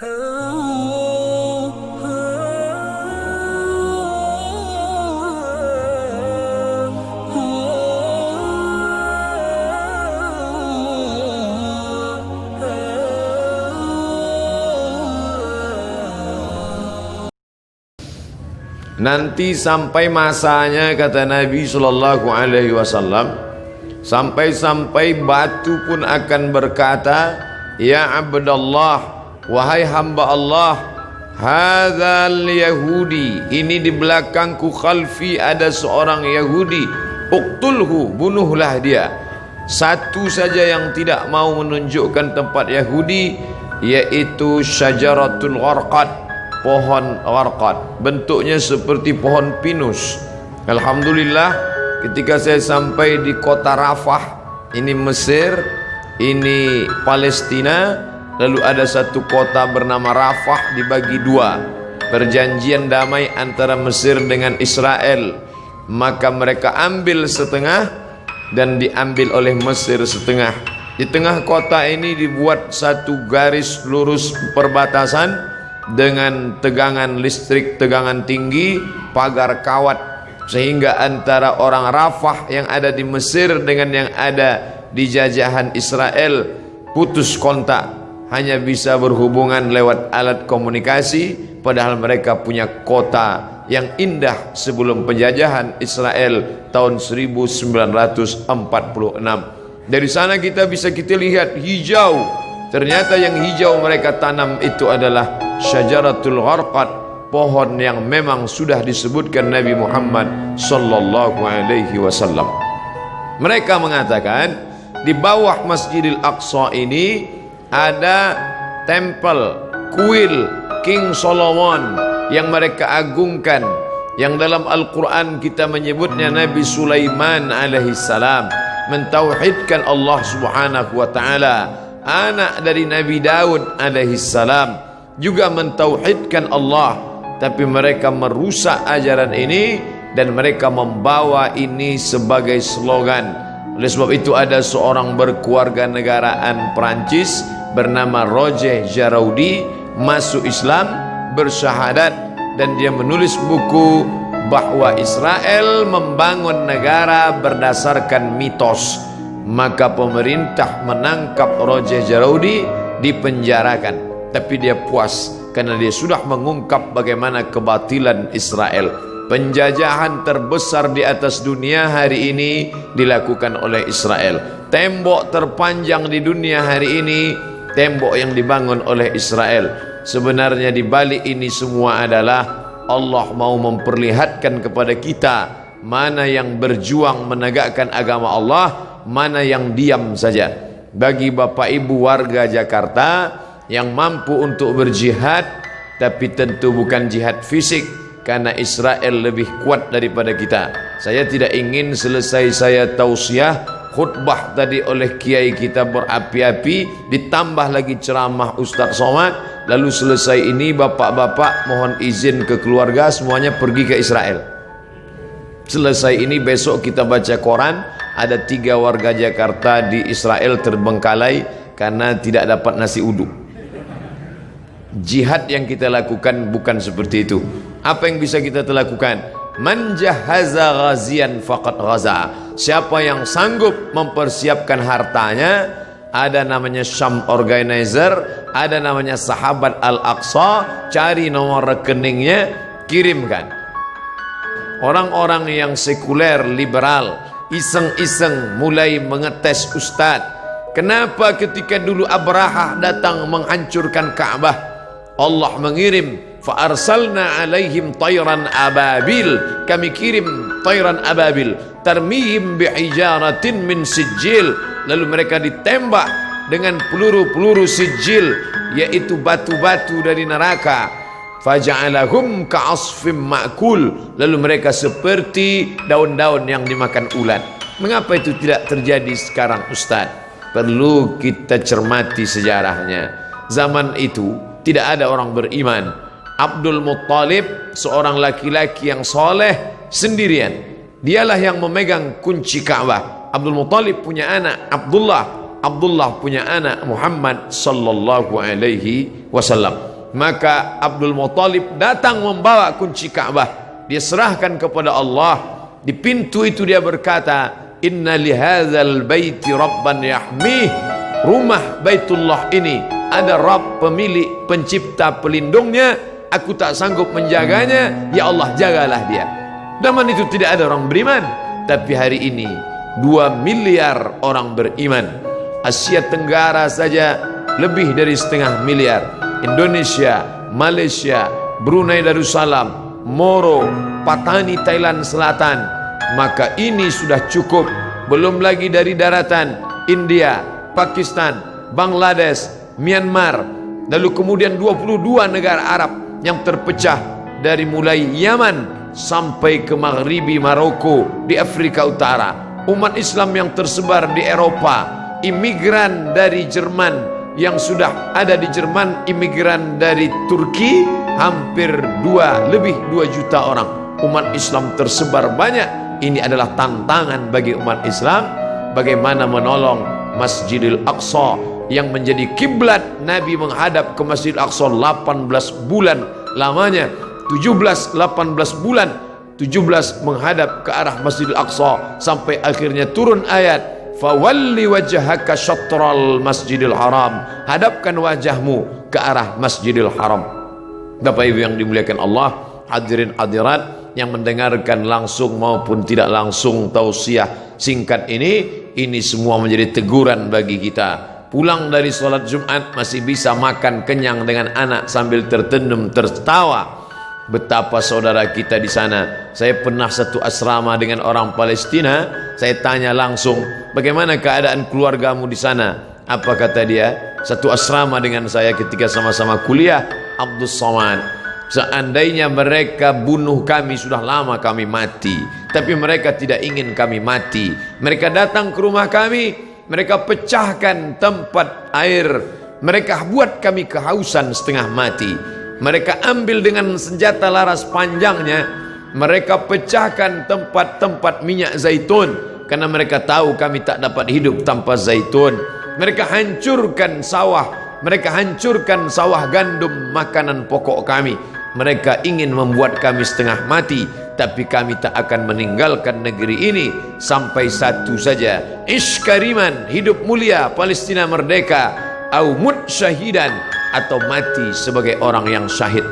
Nanti sampai masanya, kata Nabi Sallallahu Alaihi Wasallam, sampai-sampai batu pun akan berkata, ya Abdallah, wahai hamba Allah, hadzal Yahudi, ini di belakangku khalfi ada seorang Yahudi, uqtulhu, bunuhlah dia. Satu saja yang tidak mau menunjukkan tempat Yahudi, yaitu syajaratul gharqad, pohon gharqad, bentuknya seperti pohon pinus. Alhamdulillah, ketika saya sampai di kota Rafah, ini Mesir, ini Palestina, lalu ada satu kota bernama Rafah dibagi dua, perjanjian damai antara Mesir dengan Israel, maka mereka ambil setengah dan diambil oleh Mesir setengah. Di tengah kota ini dibuat satu garis lurus perbatasan dengan tegangan listrik, tegangan tinggi, pagar kawat, sehingga antara orang Rafah yang ada di Mesir dengan yang ada di jajahan Israel putus kontak, hanya bisa berhubungan lewat alat komunikasi, padahal mereka punya kota yang indah sebelum penjajahan Israel tahun 1946. Dari sana kita lihat hijau. Ternyata yang hijau mereka tanam itu adalah syajaratul gharqad, pohon yang memang sudah disebutkan Nabi Muhammad sallallahu alaihi wasallam. Mereka mengatakan di bawah Masjidil Aqsa ini ada tempel, kuil King Solomon yang mereka agungkan, yang dalam Al-Quran kita menyebutnya Nabi Sulaiman alaihi salam mentauhidkan Allah subhanahu wa ta'ala, anak dari Nabi Daud alaihi salam juga mentauhidkan Allah, tapi mereka merusak ajaran ini dan mereka membawa ini sebagai slogan. Oleh sebab itu ada seorang berkeluarga negaraan Perancis bernama Roger Jaraudi masuk Islam, bersyahadat, dan dia menulis buku bahwa Israel membangun negara berdasarkan mitos. Maka pemerintah menangkap Roger Jaraudi, dipenjarakan, tapi dia puas karena dia sudah mengungkap bagaimana kebatilan Israel. Penjajahan terbesar di atas dunia hari ini dilakukan oleh Israel. Tembok terpanjang di dunia hari ini, tembok yang dibangun oleh Israel. Sebenarnya di balik ini semua adalah Allah mau memperlihatkan kepada kita mana yang berjuang menegakkan agama Allah, mana yang diam saja. Bagi Bapak Ibu warga Jakarta yang mampu untuk berjihad, tapi tentu bukan jihad fisik, karena Israel lebih kuat daripada kita. Saya tidak ingin selesai saya tausiah khutbah tadi oleh kiai kita berapi-api, ditambah lagi ceramah Ustaz Somad, lalu selesai ini bapak-bapak mohon izin ke keluarga semuanya pergi ke Israel. Selesai ini besok kita baca koran, ada 3 warga Jakarta di Israel terbengkalai karena tidak dapat nasi uduk. Jihad yang kita lakukan bukan seperti itu. Apa yang bisa kita lakukan? Man jahaza ghazian faqad ghaza. Siapa yang sanggup mempersiapkan hartanya, ada namanya Syam Organizer, ada namanya Sahabat Al-Aqsa, cari nomor rekeningnya, kirimkan. Orang-orang yang sekuler, liberal, iseng-iseng mulai mengetes Ustadz. Kenapa ketika dulu Abrahah datang menghancurkan Ka'bah, Allah mengirim fa'arsalna alaihim tayran ababil, kami kirim tayran ababil tarmihim bi'ijaratin min sijil, lalu mereka ditembak dengan peluru-peluru sijil, yaitu batu-batu dari neraka. Faja'alahum ka'asfim ma'kul, lalu mereka seperti daun-daun yang dimakan ulat. Mengapa itu tidak terjadi sekarang Ustaz? Perlu kita cermati sejarahnya. Zaman itu tidak ada orang beriman. Abdul Muttalib, seorang laki-laki yang soleh, sendirian. Dialah yang memegang kunci Ka'bah. Abdul Muttalib punya anak Abdullah, Abdullah punya anak Muhammad sallallahu alaihi wasallam. Maka Abdul Muthalib datang membawa kunci Ka'bah, dia serahkan kepada Allah. Di pintu itu dia berkata, inna lihadzal baiti rabban yahmih, rumah Baitullah ini ada Rabb, pemilik, pencipta, pelindungnya. Aku tak sanggup menjaganya, ya Allah jagalah dia. Zaman itu tidak ada orang beriman, tapi hari ini 2 miliar orang beriman. Asia Tenggara saja lebih dari 1,5 miliar. Indonesia, Malaysia, Brunei Darussalam, Moro, Patani Thailand Selatan. Maka ini sudah cukup. Belum lagi dari daratan India, Pakistan, Bangladesh, Myanmar, lalu kemudian 22 negara Arab yang terpecah dari mulai Yaman sampai ke Maghribi Maroko di Afrika Utara. Umat Islam yang tersebar di Eropa, imigran dari Jerman yang sudah ada di Jerman, imigran dari Turki hampir lebih 2 juta orang. Umat Islam tersebar banyak. Ini adalah tantangan bagi umat Islam, bagaimana menolong Masjidil Aqsa yang menjadi kiblat Nabi menghadap ke Masjidil Aqsa 18 bulan lamanya, 18 bulan 17 menghadap ke arah Masjidil Aqsa sampai akhirnya turun ayat fawalli wajhaka syatral Masjidil Haram, hadapkan wajahmu ke arah Masjidil Haram. Bapak Ibu yang dimuliakan Allah, hadirin hadirat yang mendengarkan langsung maupun tidak langsung tausiah singkat ini semua menjadi teguran bagi kita. Pulang dari sholat Jumat masih bisa makan kenyang dengan anak sambil tertendum tertawa. Betapa saudara kita di sana. Saya pernah satu asrama dengan orang Palestina. Saya tanya langsung, bagaimana keadaan keluargamu di sana? Apa kata dia? Satu asrama dengan saya ketika sama-sama kuliah, Abdus Somad. Seandainya mereka bunuh kami, sudah lama kami mati. Tapi mereka tidak ingin kami mati. Mereka datang ke rumah kami, mereka pecahkan tempat air, mereka buat kami kehausan setengah mati. Mereka ambil dengan senjata laras panjangnya, mereka pecahkan tempat-tempat minyak zaitun, karena mereka tahu kami tak dapat hidup tanpa zaitun. Mereka hancurkan sawah, mereka hancurkan sawah gandum, makanan pokok kami. Mereka ingin membuat kami setengah mati, tapi kami tak akan meninggalkan negeri ini sampai satu saja, iskariman, hidup mulia, Palestina merdeka, au mut syahidan, atau mati sebagai orang yang syahid.